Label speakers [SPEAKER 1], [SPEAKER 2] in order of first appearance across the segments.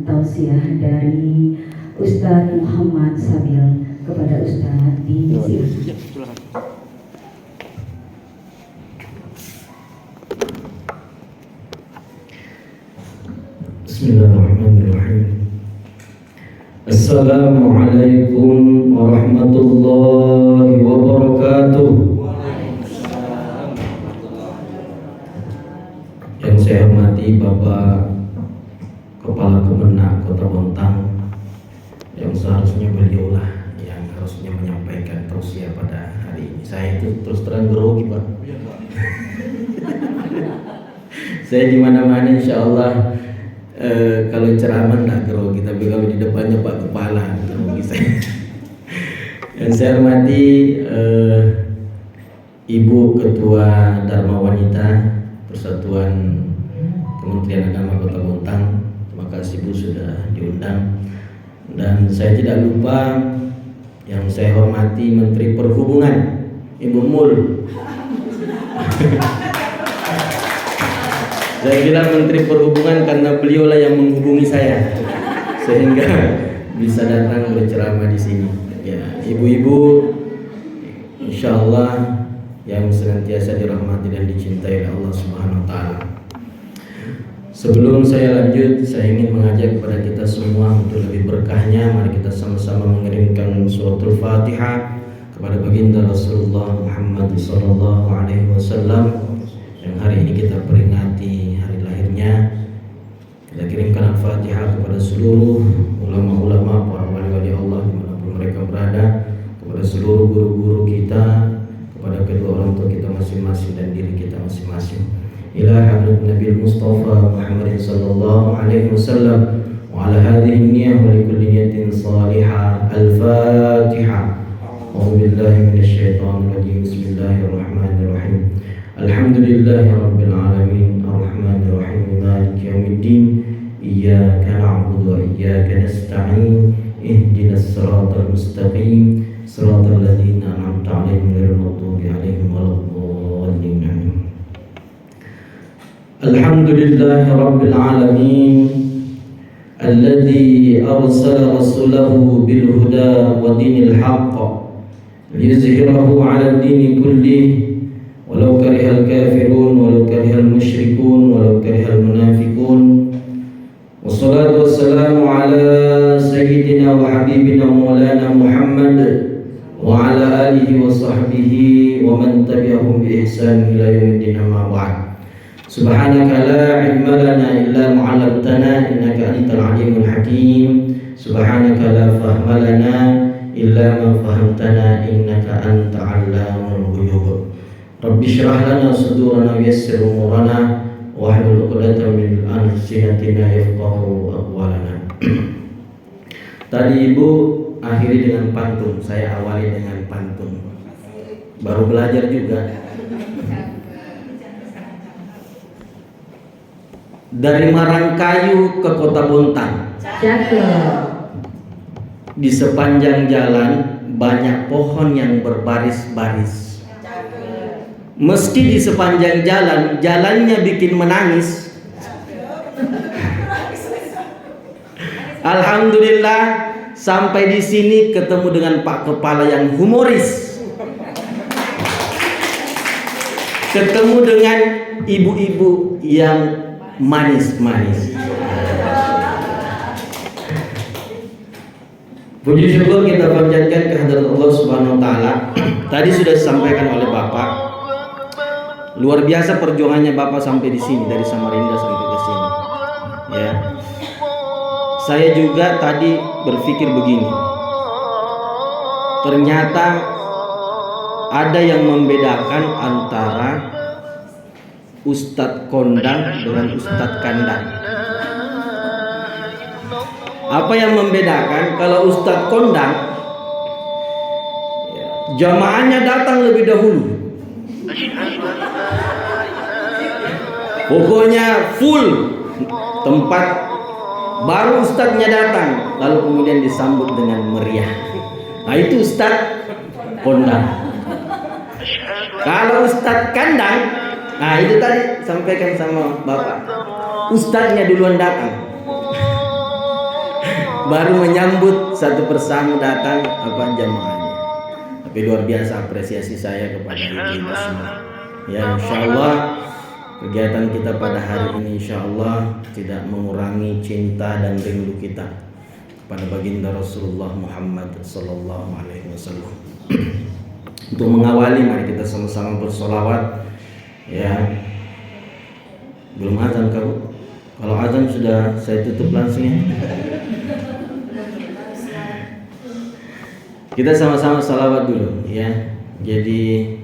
[SPEAKER 1] tausiah dari Ustadz Muhammad Sabil kepada Ustadz di sini.
[SPEAKER 2] Bismillahirrahmanirrahim. Assalamualaikum warahmatullahi wabarakatuh. Yang saya hormati Bapak Kepala Kemenak Kota Bontang, yang seharusnya beliaulah yang harusnya menyampaikan tausiah pada hari ini. Saya itu terus terang grogi, Pak. Saya di mana-mana insya Allah kalau ceramah nggak grogi, tapi kalau di depannya Pak Kepala grogi saya. Yang saya hormati Ibu Ketua Dharma Wanita Persatuan Kementerian Agama Kota Bontang, terima kasih Bu sudah diundang. Dan saya tidak lupa yang saya hormati Menteri Perhubungan Ibu Mul. Saya kira Menteri Perhubungan karena beliaulah yang menghubungi saya sehingga bisa datang berceramah di sini. Ya, ibu-ibu, insya Allah yang senantiasa dirahmati dan dicintai oleh Allah Subhanahu Wa Taala. Sebelum saya lanjut, saya ingin mengajak kepada kita semua untuk lebih berkahnya, mari kita sama-sama mengirimkan suratul Fatihah kepada baginda Rasulullah Muhammad sallallahu alaihi wasallam yang hari ini kita peringati hari lahirnya. Kita kirimkan Al-Fatihah kepada seluruh ulama-ulama, para wali-wali Allah dimanapun mereka berada, kepada seluruh guru-guru kita, kepada kedua orang tua kita masing-masing dan diri kita masing-masing. Ila hadrat Nabi Mustafa Muhammad sallallahu alaihi wasallam wa ala hadhihi niyyah wa likulli niyatin salihah. Al-Fatihah. A'udzu billahi minasyaitonir rajim. Bismillahirrahmanirrahim. Alhamdulillahi rabbil alamin arrahmanir rahim maliki yaumiddin iyyaka na'budu wa iyyaka nasta'in ihdinas siratal mustaqim siratal ladzina an'amta 'alaihim ghairil maghdubi 'alaihim waladdallin. Alhamdulillahi rabbil alamin alladzi arsala rasulahu bil huda wa dinil haqq liyuzhirahu 'ala ad-dini kullih walau karihal kafirun walau karihal musyrikun walau karihal munafiqun. Wassalatu wassalamu ala sayyidina wa habibina maulana Muhammad wa ala alihi wa sahbihi wa man tabi'ahum bi ihsan ila yaumiddin, amma ba'd. Subhanaka la ilma lana illa ma 'allamtana innaka antal alimul hakim. Subhanaka la fahma lana illa ma fahamtana innaka anta 'allamul ghuyub. Rabbi shrah lana sudurana wa yassir umurana wahlul 'uqdatam min alsinatina yafqahu aqwalana. Tadi Ibu akhiri dengan pantun, saya awali dengan pantun. Baru belajar juga. Dari Marangkayu ke Kota Bontang, di sepanjang jalan banyak pohon yang berbaris-baris. Meski di sepanjang jalan, jalannya bikin menangis. Alhamdulillah, sampai di sini ketemu dengan Pak Kepala yang humoris. Ketemu dengan ibu-ibu yang manis-manis. Puji syukur kita panjatkan kehadirat Allah Subhanahu wa taala. Tadi sudah disampaikan oleh Bapak. Luar biasa perjuangannya Bapak sampai di sini, dari Samarinda sampai ke sini. Ya. Saya juga tadi berpikir begini. Ternyata ada yang membedakan antara Ustadz Kondang dengan Ustadz Kandang. Apa yang membedakan? Kalau Ustadz Kondang, jamaahnya datang lebih dahulu. Pokoknya full tempat, baru Ustadznya datang, lalu kemudian disambut dengan meriah. Nah itu Ustadz Kondang. Kalau Ustadz Kandang, nah itu tadi sampaikan sama Bapak, Ustadznya duluan datang. baru menyambut satu persatu datang jamaahnya. Tapi luar biasa apresiasi saya kepada ibu-ibu semua. Ya, insyaallah kegiatan kita pada hari ini insyaallah tidak mengurangi cinta dan rindu kita pada baginda Rasulullah Muhammad sallallahu alaihi wasallam. Untuk mengawali, mari kita sama-sama bersolawat. Ya, belum azan kamu? Kalau azan sudah saya tutup langsung ya. Kita sama-sama salawat dulu ya. Jadi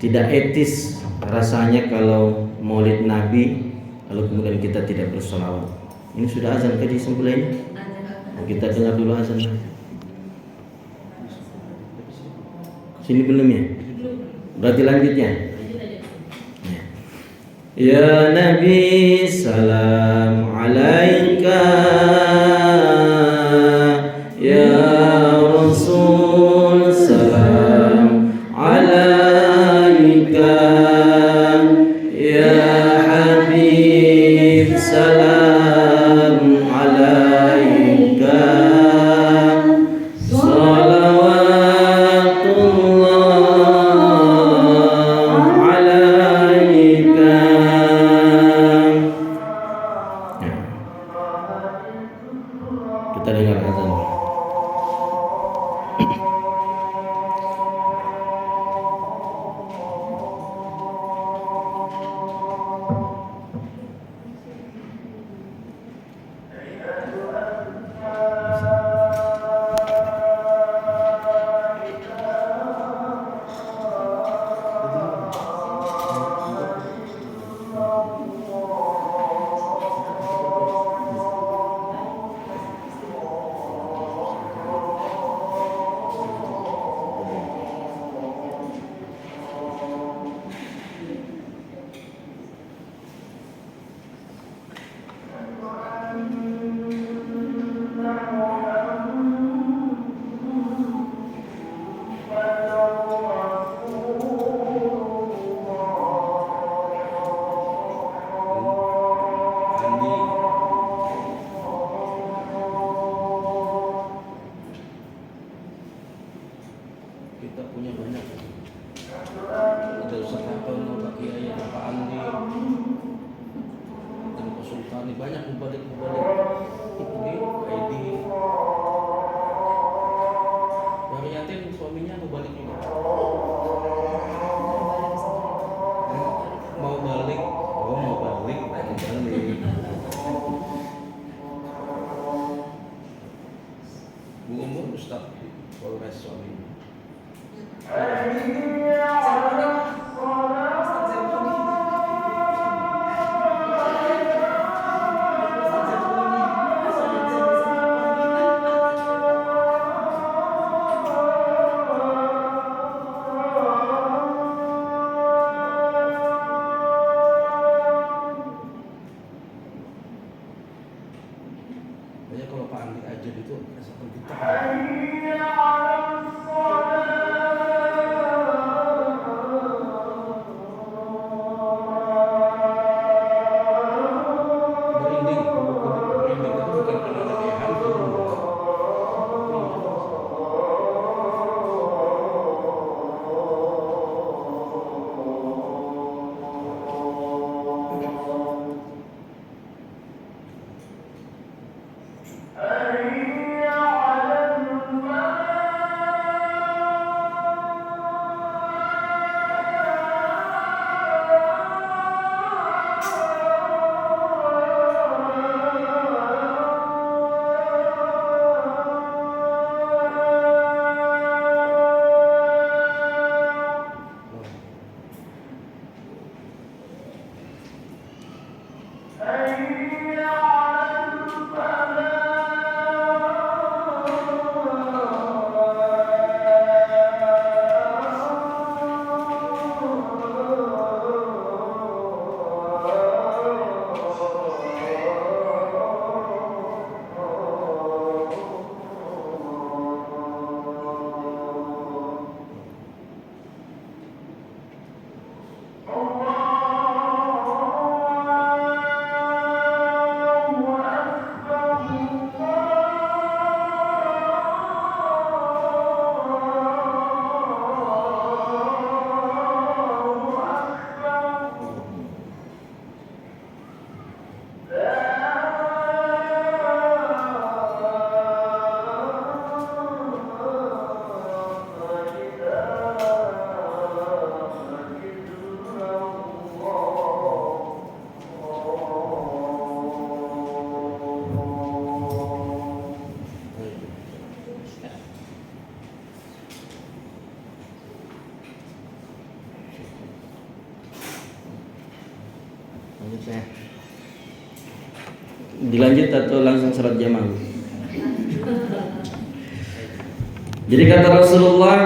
[SPEAKER 2] tidak etis rasanya kalau maulid Nabi lalu kemudian kita tidak bersolawat. Ini sudah azan tadi sebelumnya. Kita dengar dulu azan. Sini belum ya? Berarti lanjutnya. Ya Nabi salam alaika, ya Rasul salam alaika, ya Habib salam alaika, kita dengar azan. Kita punya banyak. Ada Ustaz Haton, Pak Kiai, Pak Andi, dan Pak Sultani, banyak mubalik-mubalik. Ini ID. Yang yatim suaminya mubalik juga. Mau balik, mau balik. Bu Umur Ustaz Polres suaminya. Banyak kalau Pak Andi aja itu rasakan kita. Dilanjut atau langsung salat jamaah? Jadi kata Rasulullah,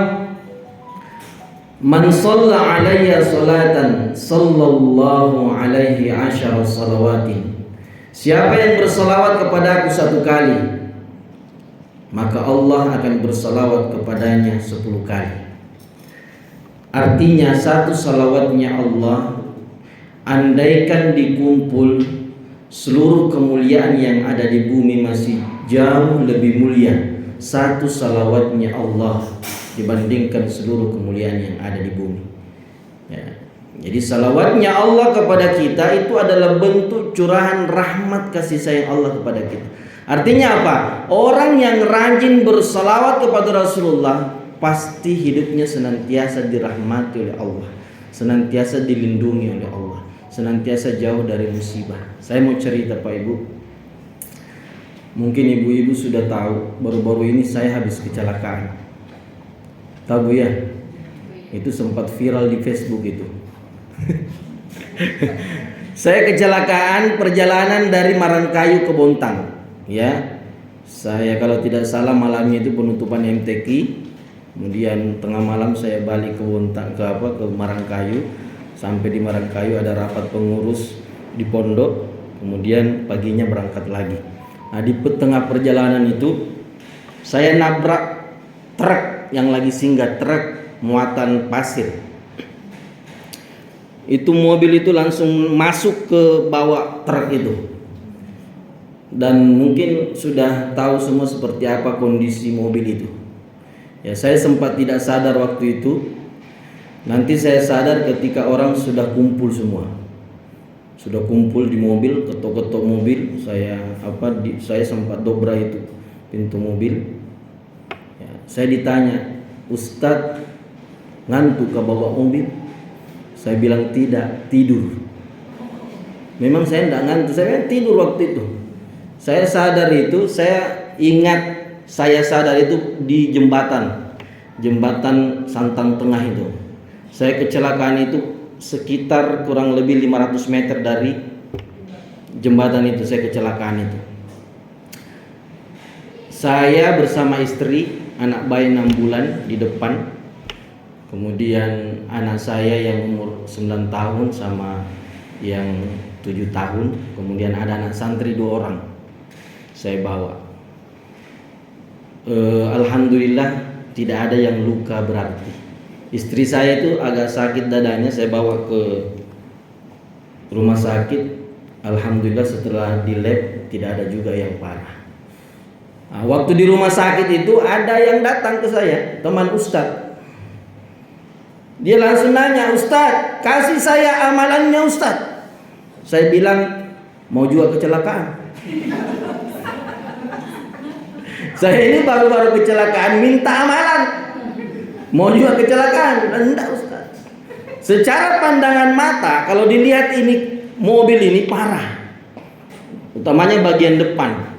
[SPEAKER 2] man shalla alayya salatan sallallahu alaihi asyara salawatin. Siapa yang bersalawat kepada aku 1 kali, maka Allah akan bersalawat kepadanya 10 kali. Artinya 1 salawatnya Allah, andaikan dikumpul seluruh kemuliaan yang ada di bumi masih jauh lebih mulia 1 salawatnya Allah dibandingkan seluruh kemuliaan yang ada di bumi. Ya. Jadi salawatnya Allah kepada kita itu adalah bentuk curahan rahmat kasih sayang Allah kepada kita. Artinya apa? Orang yang rajin bersalawat kepada Rasulullah pasti hidupnya senantiasa dirahmati oleh Allah, senantiasa dilindungi oleh Allah, senantiasa jauh dari musibah. Saya mau cerita Pak Ibu. Mungkin ibu-ibu sudah tahu, baru-baru ini saya habis kecelakaan. Tahu Bu ya? Itu sempat viral di Facebook itu. Saya kecelakaan perjalanan dari Marangkayu ke Bontang. Ya, saya kalau tidak salah malamnya itu penutupan MTQ. Kemudian tengah malam saya balik ke Bontang, ke Marangkayu. Sampai di Marangkayu ada rapat pengurus di pondok. Kemudian paginya berangkat lagi. Nah, di tengah perjalanan itu saya nabrak truk yang lagi singgah, truk muatan pasir. Itu mobil itu langsung masuk ke bawah truk itu. Dan mungkin sudah tahu semua seperti apa kondisi mobil itu. Ya, saya sempat tidak sadar waktu itu. Nanti saya sadar ketika orang sudah kumpul semua. Sudah kumpul di mobil, ketok-ketok mobil, saya sempat dobra itu pintu mobil. Ya, saya ditanya, "Ustadz, ngantuk ke bawah mobil?" Saya bilang tidak, tidur. Memang saya tidak ngantuk, saya tidur waktu itu. Saya sadar itu, saya ingat saya sadar itu di jembatan Santang Tengah itu. Saya kecelakaan itu sekitar kurang lebih 500 meter dari jembatan itu, saya kecelakaan itu. Saya bersama istri, anak bayi 6 bulan di depan. Kemudian anak saya yang umur 9 tahun sama yang 7 tahun. Kemudian ada anak santri 2 orang saya bawa. Alhamdulillah tidak ada yang luka berarti. Istri saya itu agak sakit dadanya, saya bawa ke rumah sakit. Alhamdulillah setelah di lab tidak ada juga yang parah. Nah, waktu di rumah sakit itu ada yang datang ke saya, teman Ustadz. Dia langsung nanya, "Ustadz, kasih saya amalannya Ustadz." Saya bilang, "Mau juga kecelakaan?" Saya ini baru-baru kecelakaan, minta amalan. Mau juga kecelakaan? Enggak Ustaz. Secara pandangan mata, kalau dilihat ini mobil ini parah, utamanya bagian depan.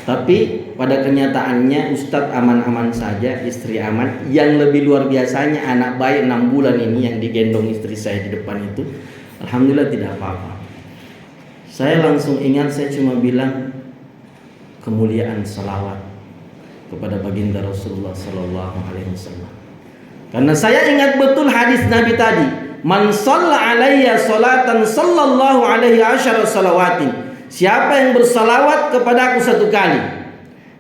[SPEAKER 2] Tapi pada kenyataannya Ustadz aman-aman saja, istri aman. Yang lebih luar biasanya anak bayi 6 bulan ini yang digendong istri saya di depan itu, alhamdulillah tidak apa-apa. Saya langsung ingat, saya cuma bilang kemuliaan salawat kepada baginda Rasulullah sallallahu alaihi wasallam. Karena saya ingat betul hadis Nabi tadi, "Man shalla alayya salatan sallallahu alaihi asyara salawatin." Siapa yang bersalawat kepada aku 1 kali,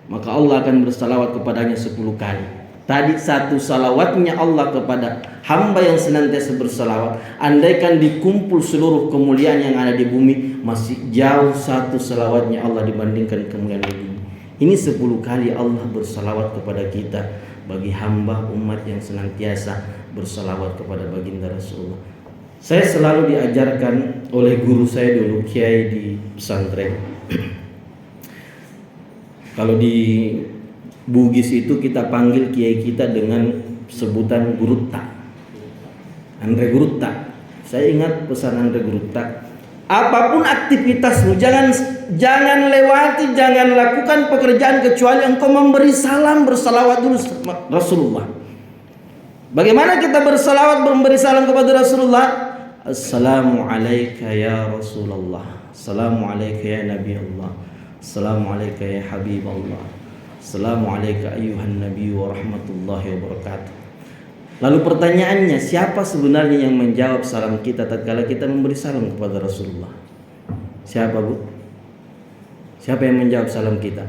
[SPEAKER 2] maka Allah akan bersalawat kepadanya 10 kali. Tadi 1 salawatnya Allah kepada hamba yang senantiasa bersalawat, andaikan dikumpul seluruh kemuliaan yang ada di bumi, masih jauh 1 salawatnya Allah dibandingkan kemuliaan di bumi. Ini 10 kali Allah bersalawat kepada kita bagi hamba umat yang senantiasa bersalawat kepada baginda Rasulullah. Saya selalu diajarkan oleh guru saya dulu, kiai di pesantren. Kalau di Bugis itu kita panggil kiai kita dengan sebutan Gurutta, Andre Gurutta. Saya ingat pesan Andre Gurutta, apapun aktivitasmu, jangan lewati, jangan lakukan pekerjaan kecuali engkau memberi salam, bersalawat dulu Rasulullah. Bagaimana kita bersalawat, memberi salam kepada Rasulullah? Assalamu alayka ya Rasulullah Assalamualaikum ya Nabi Allah. Assalamualaikum ya Habib Allah. Assalamualaikum ayuhan Nabi wa rahmatullahi wa barakatuh. Lalu pertanyaannya, siapa sebenarnya yang menjawab salam kita tatkala kita memberi salam kepada Rasulullah? Siapa, Bu? Siapa yang menjawab salam kita?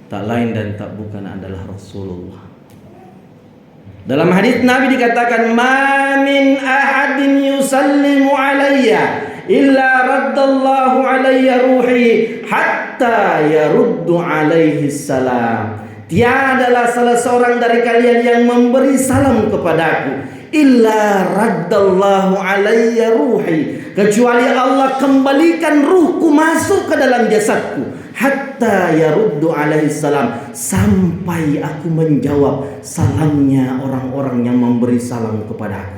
[SPEAKER 2] Tak lain dan tak bukan adalah Rasulullah. Dalam hadis Nabi dikatakan, "Ma min ahadin yusallimu alayya illa raddallahu alayya ruhi hatta yaruddu alaihi salam." Tiadalah salah seorang dari kalian yang memberi salam kepadaku illa raddallahu alayya ruhi, kecuali Allah kembalikan ruhku masuk ke dalam jasadku, hatta yaruddu alaihi salam, sampai aku menjawab salamnya orang-orang yang memberi salam kepadaku.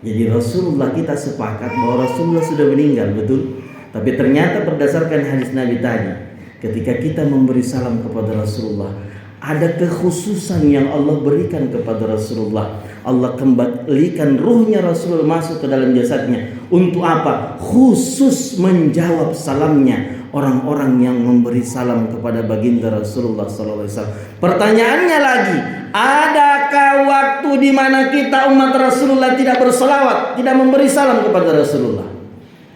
[SPEAKER 2] Jadi Rasulullah, kita sepakat bahwa Rasulullah sudah meninggal, betul? Tapi ternyata berdasarkan hadis Nabi tadi, ketika kita memberi salam kepada Rasulullah, ada kekhususan yang Allah berikan kepada Rasulullah. Allah kembalikan ruhnya Rasulullah masuk ke dalam jasadnya. Untuk apa? Khusus menjawab salamnya orang-orang yang memberi salam kepada baginda Rasulullah SAW. Pertanyaannya lagi, adakah waktu di mana kita umat Rasulullah tidak berselawat, tidak memberi salam kepada Rasulullah?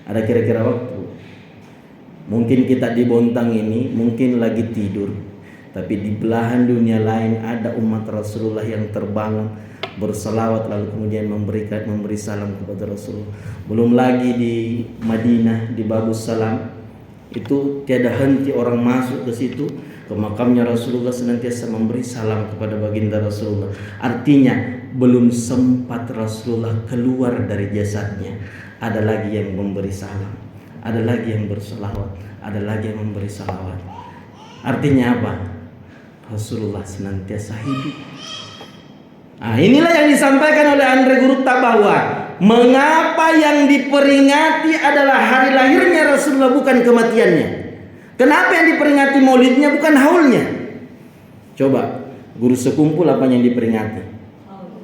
[SPEAKER 2] Ada kira-kira waktu? Mungkin kita di Bontang ini mungkin lagi tidur, tapi di belahan dunia lain ada umat Rasulullah yang terbangun berselawat lalu kemudian memberi salam kepada Rasulullah. Belum lagi di Madinah, di Babus Salam, itu tiada henti orang masuk ke situ, ke makamnya Rasulullah, senantiasa memberi salam kepada baginda Rasulullah. Artinya belum sempat Rasulullah keluar dari jasadnya, ada lagi yang memberi salam, ada lagi yang berselawat, ada lagi yang memberi salawat. Artinya apa? Rasulullah senantiasa hidup. Nah, inilah yang disampaikan oleh Andre Gurutta, bahwa mengapa yang diperingati adalah hari lahirnya Rasulullah, bukan kematiannya. Kenapa yang diperingati maulidnya bukan haulnya? Coba guru sekumpul apa yang diperingati?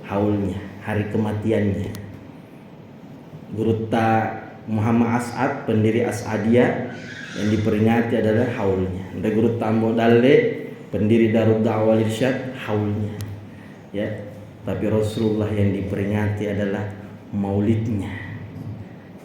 [SPEAKER 2] Haulnya, hari kematiannya. Gurutta Muhammad As'ad, pendiri As'adiyah, yang diperingati adalah haulnya. Andre Gurutta Ambo Dalle, pendiri Darud Da'wah wal Irsyad, haulnya. Ya. Tapi Rasulullah yang diperingati adalah maulidnya.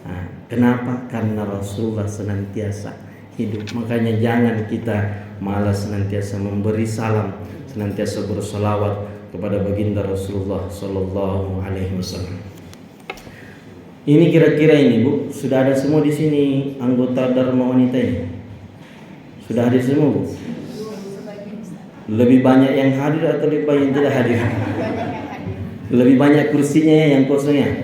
[SPEAKER 2] Nah, kenapa? Karena Rasulullah senantiasa hidup. Makanya jangan kita malas senantiasa memberi salam, senantiasa berselawat kepada baginda Rasulullah Sallallahu Alaihi Wasallam. Ini kira-kira ini, Bu, sudah ada semua di sini anggota Dharma Wanita ini? Sudah hadir semua, Bu? Lebih banyak yang hadir atau lebih banyak yang tidak hadir? Lebih banyak kursinya yang kosongnya.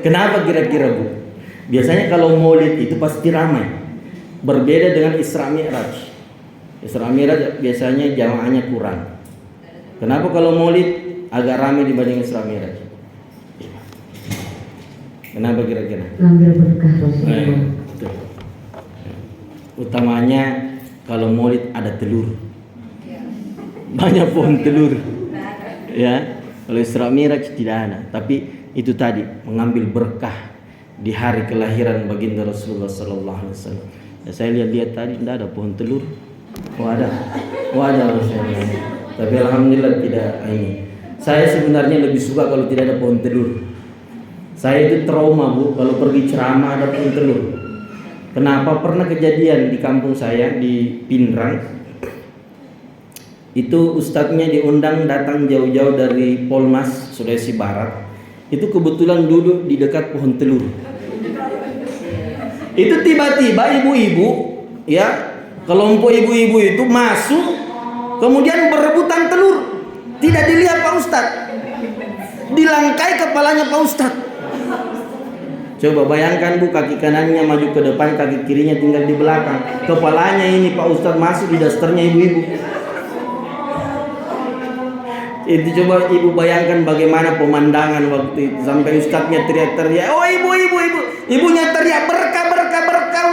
[SPEAKER 2] Kenapa kira-kira, Bu? Biasanya kalau maulid itu pasti ramai. Berbeda dengan Isra Mi'raj. Isra Mi'raj biasanya jamaahnya kurang. Kenapa kalau maulid agak ramai dibanding Isra Mi'raj? Kenapa kira-kira?
[SPEAKER 1] Ambil berkah Rasulullah.
[SPEAKER 2] Betul. Utamanya kalau maulid ada telur. Banyak pohon telur, ya. Kalau Isra Mi'raj tidak ada, tapi itu tadi mengambil berkah di hari kelahiran baginda Rasulullah Sallallahu Alaihi Wasallam. Ya, saya lihat tadi tidak ada pohon telur. Oh ada Rasulullah. Tapi alhamdulillah tidak ini. Saya sebenarnya lebih suka kalau tidak ada pohon telur. Saya itu trauma, Bu, kalau pergi ceramah ada pohon telur. Kenapa? Pernah kejadian di kampung saya di Pindrang. Itu ustadznya diundang datang jauh-jauh dari Polmas, Sulawesi Barat. Itu kebetulan duduk di dekat pohon telur. Itu tiba-tiba ibu-ibu, ya, kelompok ibu-ibu itu masuk, kemudian berebutan telur. Tidak dilihat Pak Ustadz, dilangkai kepalanya Pak Ustadz. Coba bayangkan, Bu, kaki kanannya maju ke depan, kaki kirinya tinggal di belakang. Kepalanya ini Pak Ustadz masuk di dasternya ibu-ibu. Itu coba ibu bayangkan bagaimana pemandangan waktu itu. Sampai ustadznya teriak-teriak, oh ibu. Ibunya teriak, berkah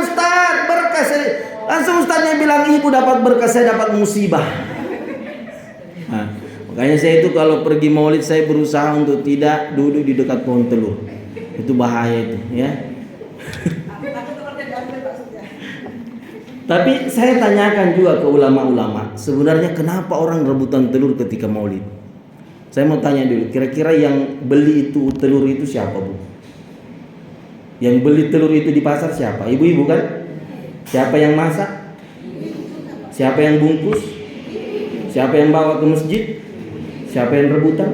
[SPEAKER 2] Ustadz, berkah. Langsung ustadznya bilang, ibu dapat berkah, saya dapat musibah. Nah, Makanya saya itu kalau pergi maulid saya berusaha untuk tidak duduk di dekat pohon telur. Itu bahaya itu, ya. Tapi saya tanyakan juga ke ulama-ulama, sebenarnya kenapa orang rebutan telur ketika maulid? Saya mau tanya dulu, kira-kira yang beli itu telur itu siapa, Bu? Yang beli telur itu di pasar siapa? Ibu-ibu kan? Siapa yang masak? Siapa yang bungkus? Siapa yang bawa ke masjid? Siapa yang rebutan?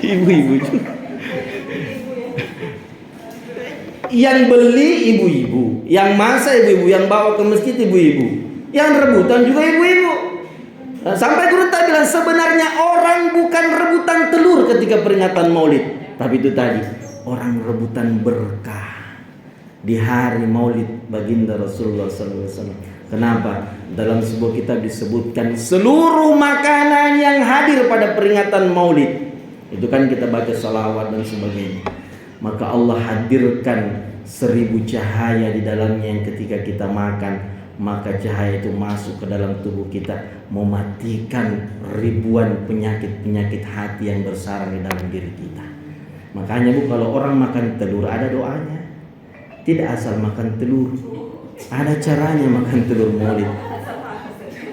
[SPEAKER 2] Ibu-ibu. Yang beli ibu-ibu, yang masak ibu-ibu, yang bawa ke masjid ibu-ibu, yang rebutan juga ibu-ibu. Sampai guru tak bilang sebenarnya orang bukan rebutan telur ketika peringatan maulid, tapi itu tadi orang rebutan berkah di hari maulid baginda Rasulullah SAW. Kenapa? Dalam sebuah kitab disebutkan seluruh makanan yang hadir pada peringatan maulid. Itu kan kita baca salawat dan sebagainya. Maka Allah hadirkan 1000 cahaya di dalamnya yang ketika kita makan, maka cahaya itu masuk ke dalam tubuh kita, mematikan ribuan penyakit-penyakit hati yang bersarang di dalam diri kita. Makanya Bu, kalau orang makan telur ada doanya. Tidak asal makan telur, ada caranya makan telur maulid.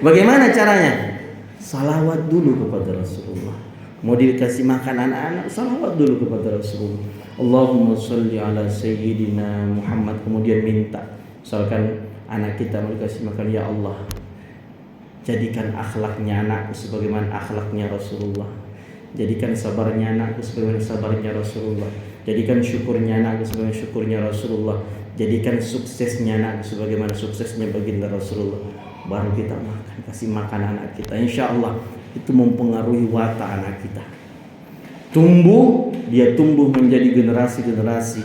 [SPEAKER 2] Bagaimana caranya? Salawat dulu kepada Rasulullah. Mau dikasih makan anak-anak, salawat dulu kepada Rasulullah. Allahumma sholli ala sayyidina Muhammad. Kemudian minta, misalkan anak kita mau dikasih makan, ya Allah, jadikan akhlaknya anakku sebagaimana akhlaknya Rasulullah. Jadikan sabarnya anakku sebagaimana sabarnya Rasulullah. Jadikan syukurnya anakku sebagaimana syukurnya Rasulullah. Jadikan suksesnya anakku sebagaimana suksesnya baginda Rasulullah. Baru kita makan, kasih makan anak kita. Insya Allah itu mempengaruhi watak anak kita. Dia tumbuh menjadi generasi-generasi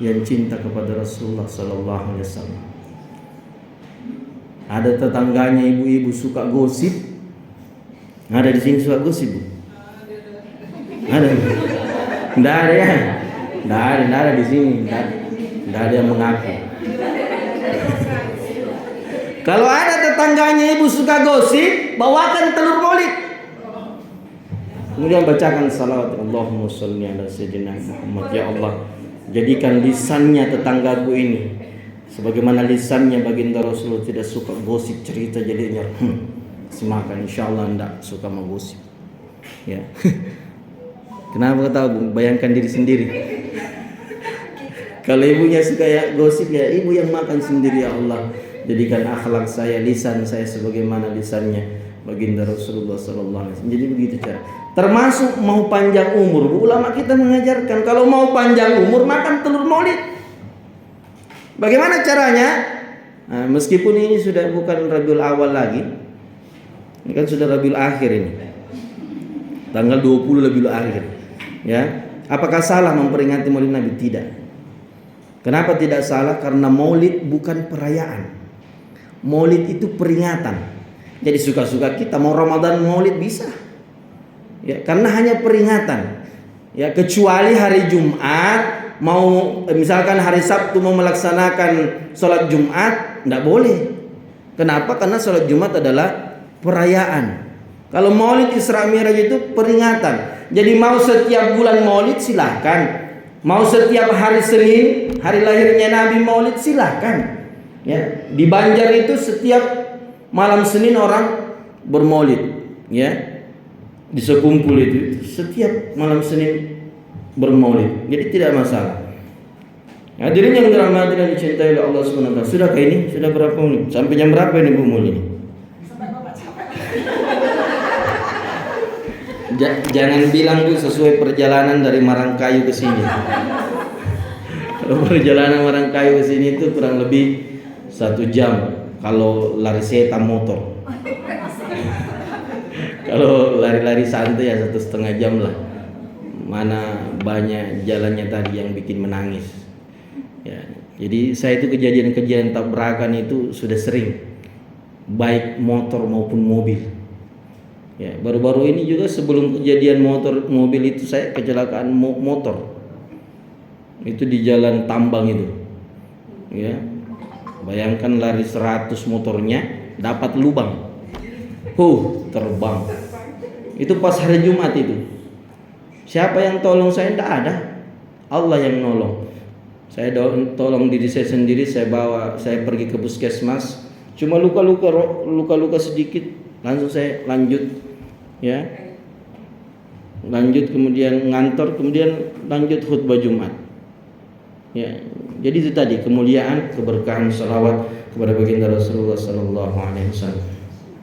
[SPEAKER 2] yang cinta kepada Rasulullah Sallallahu Alaihi Wasallam. Ada tetangganya ibu-ibu suka gosip. Ada di sini suka gosip, Bu? Ada? Tidak ada ya? Tidak ada di sini. Tidak ada yang mengaku. Kalau ada tetangganya ibu suka gosip, bawakan telur maulid. Kemudian bacakan salawat, Allahumma sholli ala sayyidina Muhammad. Ya Allah, jadikan lisannya tetanggaku ini sebagaimana lisannya baginda Rasulullah tidak suka gosip cerita, jadinya semakan. Insyaallah enggak suka menggosip. Ya. Kenapa tahu? Bayangkan diri sendiri. Kalau ibunya suka ya gosip, ya ibu yang makan sendiri. Ya Allah, jadikan akhlak saya, lisan saya sebagaimana lisannya baginda Rasulullah Sallallahu Alaihi Wasallam. Jadi begitu cara. Termasuk mau panjang umur, ulama kita mengajarkan kalau mau panjang umur makan telur maulid. Bagaimana caranya? Nah, meskipun ini sudah bukan Rabiul Awal lagi, ini kan sudah Rabiul Akhir ini. Tanggal 20 Rabiul Akhir. Ya, apakah salah memperingati Maulid Nabi? Tidak. Kenapa tidak salah? Karena Maulid bukan perayaan. Maulid itu peringatan. Jadi suka-suka kita mau Ramadan Maulid bisa. Ya, karena hanya peringatan. Ya, kecuali hari Jumat mau misalkan hari Sabtu mau melaksanakan sholat Jumat, tidak boleh. Kenapa? Karena sholat Jumat adalah perayaan. Kalau Maulid Isra Mi'raj itu peringatan. Jadi mau setiap bulan Maulid silahkan. Mau setiap hari Senin, hari lahirnya Nabi Maulid silahkan. Ya, di Banjar itu setiap malam Senin orang bermaulid. Ya, di sekumpul itu setiap malam Senin bermaulid. Jadi tidak masalah. Hadirin yang dirahmati dan dicintai oleh Allah Subhanahu wa taala. Sudahkah ini? Sudah berapa menit? Sampai jam berapa ini Bu Mul ini? Jangan bilang Bu sesuai perjalanan dari Marangkayu ke sini. Kalau perjalanan Marangkayu ke sini itu kurang lebih 1 jam kalau lari seta motor. Kalau lari-lari santai ya 1,5 jam lah. Mana banyak jalannya tadi yang bikin menangis. Ya, jadi saya itu kejadian-kejadian tabrakan itu sudah sering, baik motor maupun mobil. Ya, baru-baru ini juga sebelum kejadian mobil itu saya kecelakaan motor. Itu di jalan tambang itu. Ya. Bayangkan lari 100 motornya dapat lubang. terbang. Itu pas hari Jumat itu. Siapa yang tolong saya? Tidak ada. Allah yang nolong. Saya tolong diri saya sendiri, saya pergi ke puskesmas. Cuma luka-luka sedikit, langsung saya lanjut, ya. Lanjut kemudian ngantor, kemudian lanjut khutbah Jumat. Ya, jadi itu tadi kemuliaan, keberkahan, salawat kepada baginda Rasulullah sallallahu alaihi wasallam.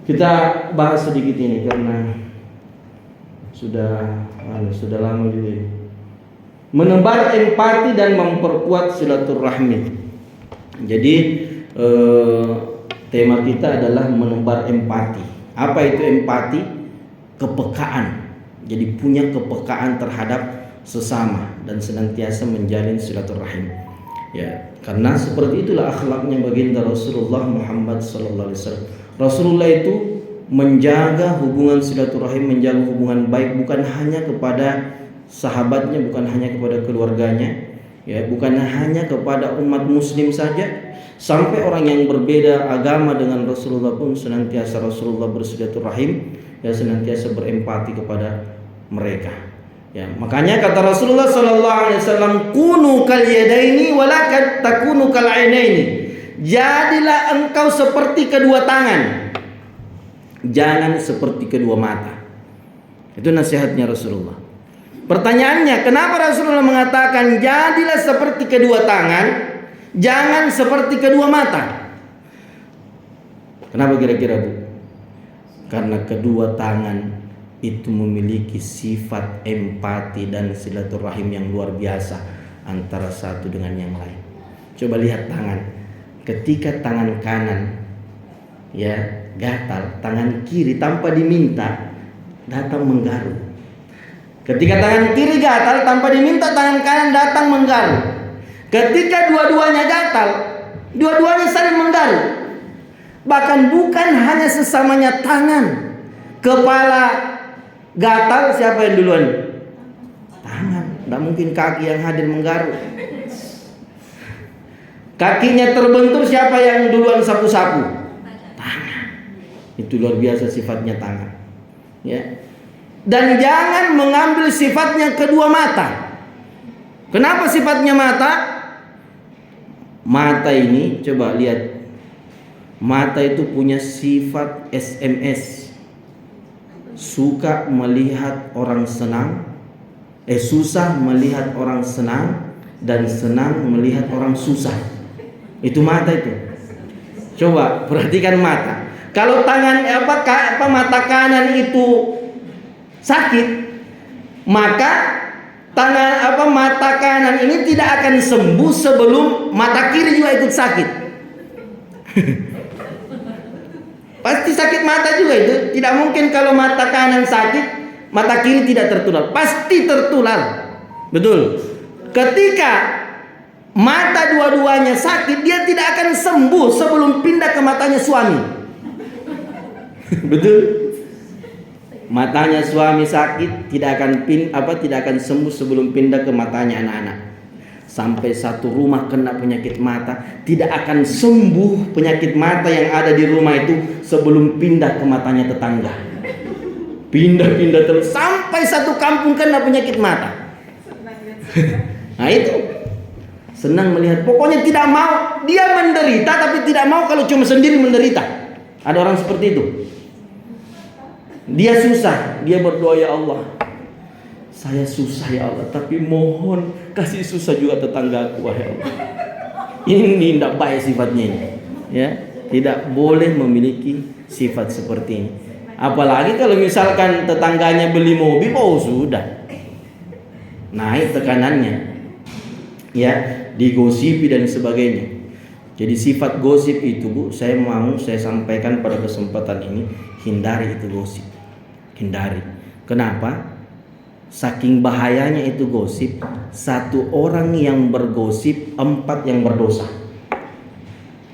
[SPEAKER 2] Kita bahas sedikit ini karena sudah lama juga ini. Menebar empati dan memperkuat silaturahmi. Jadi tema kita adalah menebar empati. Apa itu empati? Kepekaan. Jadi punya kepekaan terhadap sesama dan senantiasa menjalin silaturahim. Ya, karena seperti itulah akhlaknya baginda Rasulullah Muhammad sallallahu alaihi wasallam. Rasulullah itu menjaga hubungan silaturahim, menjaga hubungan baik bukan hanya kepada sahabatnya, bukan hanya kepada keluarganya, ya, bukan hanya kepada umat muslim saja, sampai orang yang berbeda agama dengan Rasulullah pun senantiasa Rasulullah bersilaturahim, ya, senantiasa berempati kepada mereka. Ya, makanya kata Rasulullah sallallahu alaihi wasallam, kunu kal yadaini wala takunu kal ainaini. Jadilah engkau seperti kedua tangan, jangan seperti kedua mata. Itu nasihatnya Rasulullah. Pertanyaannya, kenapa Rasulullah mengatakan jadilah seperti kedua tangan, jangan seperti kedua mata? Kenapa kira-kira, Bu? Karena kedua tangan itu memiliki sifat empati dan silaturahim yang luar biasa antara satu dengan yang lain. Coba lihat tangan. Ketika tangan kanan, ya, gatal, tangan kiri tanpa diminta datang menggaruk. Ketika tangan kiri gatal tanpa diminta, tangan kanan datang menggaruk. Ketika dua-duanya gatal, dua-duanya saling menggaruk. Bahkan bukan hanya sesamanya tangan, kepala gatal, siapa yang duluan? Tangan. Tidak mungkin kaki yang hadir menggaruk. Kakinya terbentur, siapa yang duluan sapu-sapu? Tangan. Itu luar biasa sifatnya tangan. Ya. Dan jangan mengambil sifatnya kedua mata. Kenapa sifatnya mata? Mata ini, coba lihat. Mata itu punya sifat SMS. Suka melihat orang senang, susah melihat orang senang, dan senang melihat orang susah. Itu mata itu. Coba perhatikan mata. Kalau tangan mata kanan itu sakit, maka mata kanan ini tidak akan sembuh sebelum mata kiri juga ikut sakit. Pasti sakit mata juga itu. Tidak mungkin kalau mata kanan sakit, mata kiri tidak tertular. Pasti tertular. Betul. Ketika mata dua-duanya sakit, dia tidak akan sembuh sebelum pindah ke matanya suami. Betul. Matanya suami sakit, tidak akan sembuh sebelum pindah ke matanya anak-anak. Sampai satu rumah kena penyakit mata, tidak akan sembuh penyakit mata yang ada di rumah itu sebelum pindah ke matanya tetangga. Pindah terus sampai satu kampung kena penyakit mata. Nah itu senang melihat, pokoknya tidak mau dia menderita, tapi tidak mau kalau cuma sendiri menderita. Ada orang seperti itu. Dia susah, dia berdoa, ya Allah, saya susah ya Allah, tapi mohon kasih susah juga tetanggaku, wahai Allah. Ini tidak baik sifatnya ini, ya, tidak boleh memiliki sifat seperti ini. Apalagi kalau misalkan tetangganya beli mobil, oh sudah naik tekanannya, ya, digosipi dan sebagainya. Jadi sifat gosip itu, Bu, saya sampaikan pada kesempatan ini, hindari itu gosip. Hindari. Kenapa? Saking bahayanya itu gosip. Satu orang yang bergosip, 4 yang berdosa.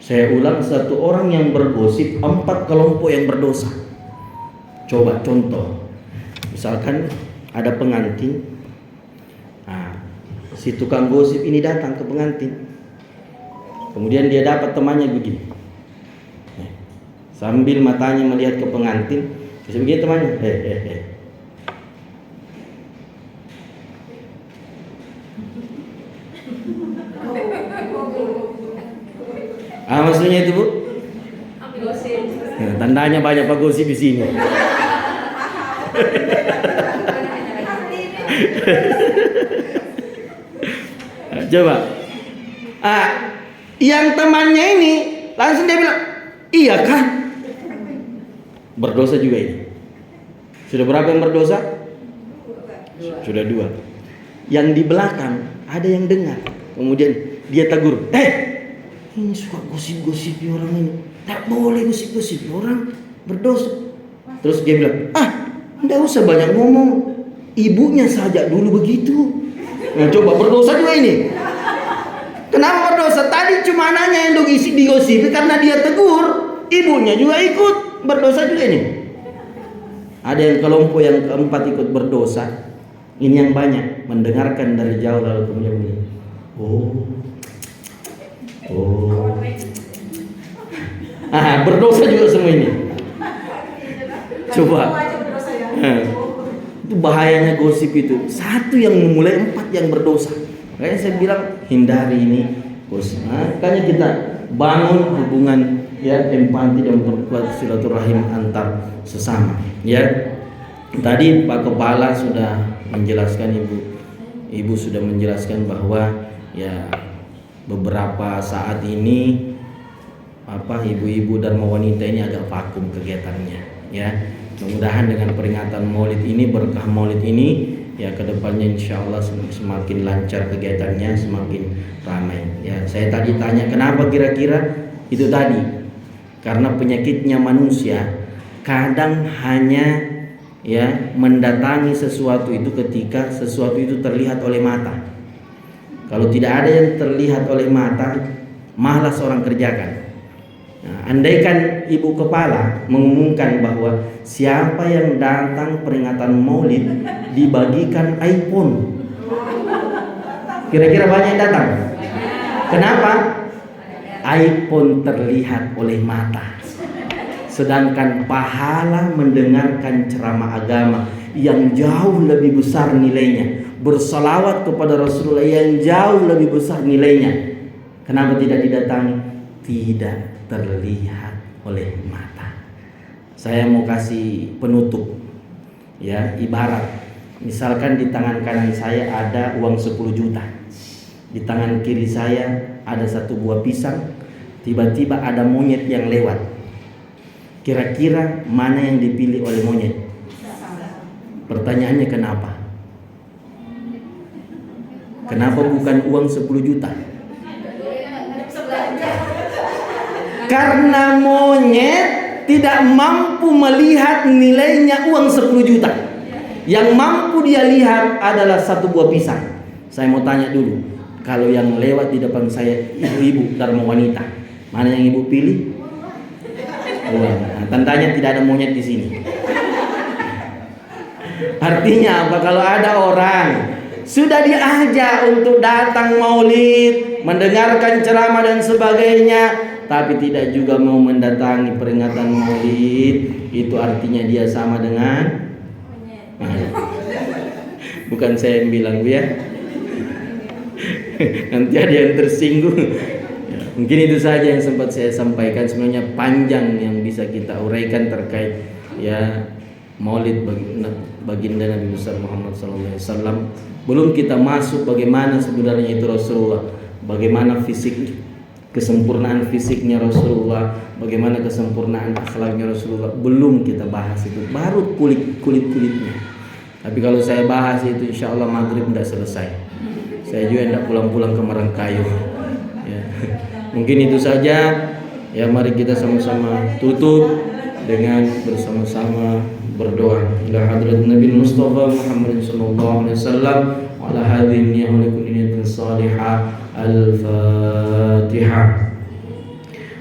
[SPEAKER 2] Saya ulang, satu orang yang bergosip, 4 kelompok yang berdosa. Coba contoh, misalkan ada pengantin, si tukang gosip ini datang ke pengantin, kemudian dia dapat temannya begini, sambil matanya melihat ke pengantin. Bisa begitu temannya. Maksudnya itu, Bu? Ya, tandanya banyak Pak gosip di sini. Coba. Yang temannya ini langsung dia bilang, iya kan? Berdosa juga ini. Sudah berapa yang berdosa? Sudah 2. Yang di belakang ada yang dengar. Kemudian dia tegur, ini suka gosip-gosip orang ini. Tak boleh gosip-gosip orang berdosa. Terus dia bilang, tidak usah banyak ngomong. Ibunya saja dulu begitu. Nah, coba berdosa juga ini. Kenapa berdosa? Tadi cuma anaknya yang digosipi karena dia tegur. Ibunya juga ikut berdosa juga ini. Ada yang kelompok yang keempat ikut berdosa. Ini yang banyak mendengarkan dari jauh lalu kemudian begini. Berdosa juga semua ini. Coba. Itu bahayanya gosip itu. Satu yang memulai, 4 yang berdosa. Makanya saya bilang hindari ini gosip. Makanya kita bangun hubungan empati dan memperkuat silaturahim antar sesama. Tadi Pak Kepala sudah menjelaskan, Ibu sudah menjelaskan bahwa beberapa saat ini ibu-ibu Dharma Wanita ini agak vakum kegiatannya. Mudah-mudahan dengan peringatan Maulid ini, berkah Maulid ini, kedepannya insya Allah semakin lancar kegiatannya, semakin ramai. Saya tadi tanya kenapa kira-kira itu tadi, karena penyakitnya manusia kadang hanya mendatangi sesuatu itu ketika sesuatu itu terlihat oleh mata. Kalau tidak ada yang terlihat oleh mata, malas orang kerjakan. Andaikan Ibu Kepala mengumumkan bahwa siapa yang datang peringatan Maulid dibagikan iPhone, kira-kira banyak yang datang. Kenapa? iPhone terlihat oleh mata, sedangkan pahala mendengarkan ceramah agama yang jauh lebih besar nilainya, bersalawat kepada Rasulullah yang jauh lebih besar nilainya. Kenapa tidak didatangi? Tidak terlihat oleh mata. Saya mau kasih penutup, ibarat misalkan di tangan kanan saya ada uang 10 juta, di tangan kiri saya ada 1 buah pisang. Tiba-tiba ada monyet yang lewat. Kira-kira mana yang dipilih oleh monyet? Pertanyaannya kenapa? Kenapa bukan uang 10 juta? Karena monyet tidak mampu melihat nilainya uang 10 juta. Yang mampu dia lihat adalah 1 buah pisang. Saya mau tanya dulu, kalau yang lewat di depan saya ibu-ibu Dharma Wanita, mana yang ibu pilih? Tandanya tidak ada monyet di sini. Artinya apa? Kalau ada orang sudah diajak untuk datang Maulid, mendengarkan ceramah dan sebagainya, tapi tidak juga mau mendatangi peringatan Maulid, itu artinya dia sama dengan bukan saya yang bilang, Bu, nanti ada yang tersinggung. Mungkin itu saja yang sempat saya sampaikan. Sebenarnya panjang yang bisa kita uraikan terkait Maulid baginda Nabi besar Muhammad SAW. Belum kita masuk bagaimana sebenarnya itu Rasulullah, bagaimana kesempurnaan fisiknya Rasulullah, bagaimana kesempurnaan akhlaknya Rasulullah. Belum kita bahas itu, baru kulit-kulitnya. Tapi kalau saya bahas itu insya Allah maghrib tidak selesai. Saya juga tidak pulang-pulang ke Marangkayu. Mungkin itu saja. Mari kita sama-sama tutup dengan bersama-sama berdoa. Ila hadrat Nabi Mustafa Muhammad sallallahu alaihi wasallam wa ala hadhihi niyatin salihah. Al-Fatihah.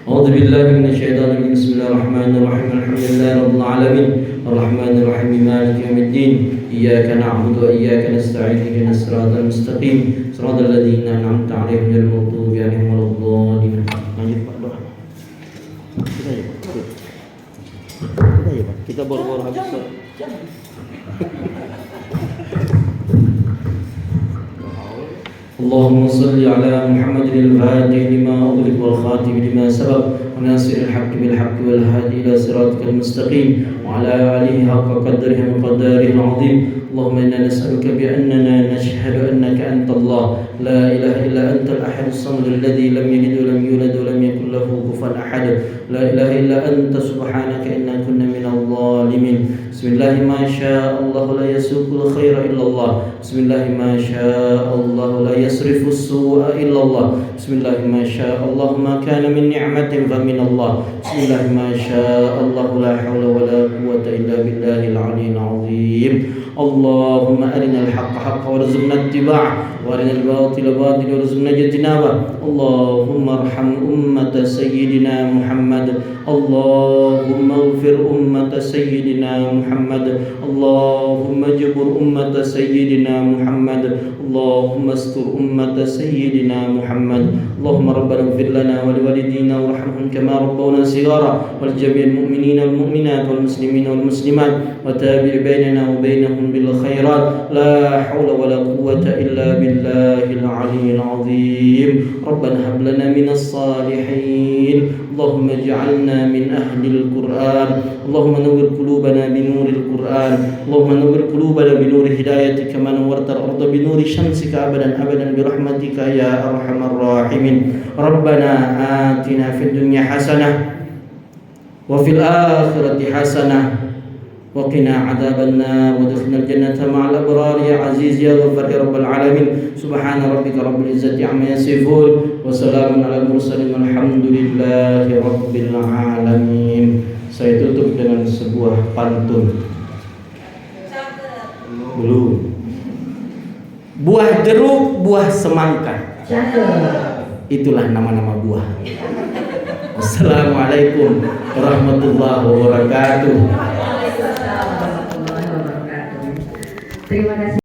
[SPEAKER 2] A'udzu billahi minasyaitonir rajim. Bismillahirrahmanirrahim. Alhamdulillahirabbil alamin. Arrahmanir rahim. Maliki yaumiddin. Iyyaka na'budu wa iyyaka nasta'in. Ihdinas siratal mustaqim. Siratal ladzina an'amta 'alaihim ghairil maghdubi 'alaihim waladdallin. Lanjut Pak doa. Kita baru habis. اللهم صل على محمد الفاتح لما أغلق والخاتم لما سبق وناصر الحق بالحق والهادي إلى صراطك المستقيم وعلى آله حق قدره ومقداره العظيم. اللهم إنا نسألك بأننا نشهد أنك أنت الله لا إله إلا أنت الأحد الصمد الذي لم يلد ولم يولد ولم يكن له كفوا أحد لا إله إلا أنت سبحانك إنا كنا من الظالمين. بسم الله ما شاء الله لا يسوق الخير إلا الله. بسم الله ما شاء الله لا يصرف السوء إلا الله. بسم الله ما شاء الله ما كان من نعمة فمن الله. بسم الله ما شاء الله لا حول ولا قوة إلا بالله العلي العظيم. اللهم أرنا الحق حقا وارزقنا اتباعه وأرنا الباطل باطلا وارزقنا اجتنابه. اللهم ارحم أمة سيدنا محمد. اللهم اغفر أمة سيدنا محمد. اللهم اجبر أمة سيدنا محمد. اللهم استر أمة سيدنا محمد. اللهم ربنا اغفر لنا ولوالدينا وارحمهم كما ربونا صغارا ولجميع المؤمنين والمؤمنات والمسلمين والمسلمات وتابع بيننا وبينهم بالخيرات لا حول ولا قوة إلا بالله العلي العظيم. ربنا هب لنا من الصالحين. اللهم اجعلنا من أهل القرآن. اللهم نور قلوبنا بنور القرآن. اللهم نور قلوبنا بنور هدايتك كما نورت الأرض بنور شمسك أبدا أبدا برحمتك يا أرحم الراحمين. ربنا آتنا في الدنيا حسنة وفي الآخرة حسنة وقنا عذاب النار وادخلنا الجنة مع الأبرار يا عزيز يا غفار يا رب العالمين. سبحان ربك رب العزة عما يصفون وسلام على المرسلين والحمد لله رب العالمين. Saya tutup dengan sebuah pantun. Belum. Buah jeruk, buah semangka. Itulah nama-nama buah. Assalamualaikum warahmatullahi wabarakatuh.
[SPEAKER 1] Terima kasih.